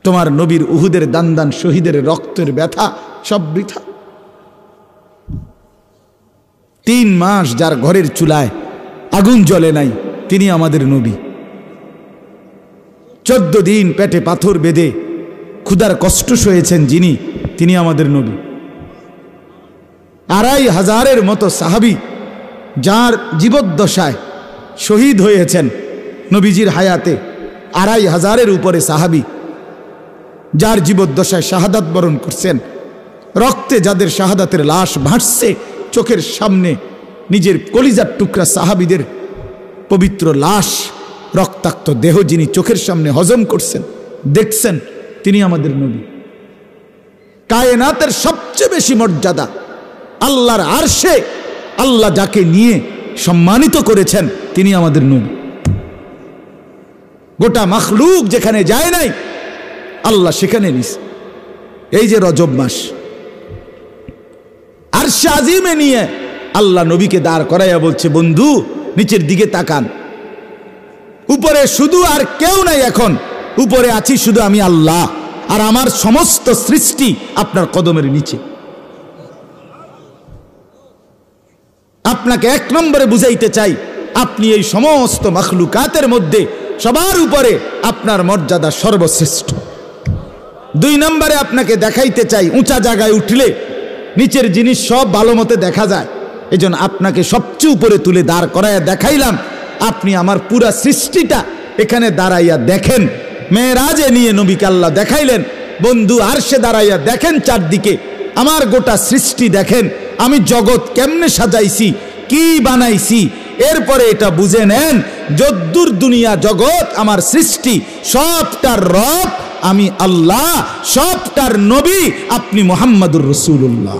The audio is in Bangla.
তোমার নবীর উহুদের দান শহীদের রক্তের ব্যথা সব বৃথা। 3 মাস যার ঘরের চুলায় আগুন জ্বলে নাই তিনি আমাদের নবী। 14 দিন পেটে পাথর বেঁধে ক্ষুধার কষ্ট সয়েছেন যিনি, তিনি আমাদের নবী। 2500-এর মতো সাহাবী যার জীবদ্দশায় শহীদ হয়েছেন নবীজির হায়াতে, 2500-এর উপরে সাহাবী যার জীবদ্দশায় শাহাদাত বরণ করছেন। রক্তে যাদের শাহাদাতের লাশ ভাসছে চোখের সামনে, নিজের কলিজার টুকরা সাহাবীদের পবিত্র লাশ, রক্তাক্ত দেহ যিনি চোখের সামনে হজম করছেন, দেখছেন, তিনি আমাদের নবী। কায়নাতের সবচেয়ে বেশি মর্যাদা আল্লাহর আরশে আল্লাহ যাকে নিয়ে সম্মানিত করেছেন তিনি আমাদের নবী। গোটা মাখলুক যেখানে যায় নাই আল্লাহ সেখানে নিছে। এই যে রজব মাস, আরশে আজিমে নিয়ে আল্লাহ নবীকে দাঁড় করাইয়া বলছে, বন্ধু নিচের দিকে তাকান, উপরে শুধু আর কেউ নাই, এখন উপরে আছি শুধু আমি আল্লাহ, আর আমার সমস্ত সৃষ্টি আপনার কদমের নিচে। আপনাকে 1 নম্বরে বুঝাইতে চাই, আপনি এই সমস্ত মাখলুকাতের মধ্যে সবার উপরে, আপনার মর্যাদা সর্বশ্রেষ্ঠ। 2 নম্বরে আপনাকে দেখাইতে চাই, উঁচা জায়গায় উঠলে নিচের জিনিস সব ভালো মতে দেখা যায়, এজন্য আপনাকে সবচেয়ে উপরে তুলে দাঁড় করাইয়া দেখাইলাম, আপনি আমার পুরা সৃষ্টিটা এখানে দাঁড়াইয়া দেখেন। মেরাজে নিয়ে নবীকে আল্লাহ দেখাইলেন, বন্ধু আরশে দাঁড়াইয়া দেখেন চারদিকে, আমার গোটা সৃষ্টি দেখেন, আমি জগৎ কেমনে সাজাইছি, কি বানাইছি, এরপরে এটা বুঝে নেন যদ্দুর দুনিয়া জগৎ আমার সৃষ্টি, সবটার রব আমি আল্লাহ, সবটার নবী আপনি মুহাম্মাদুর রাসূলুল্লাহ।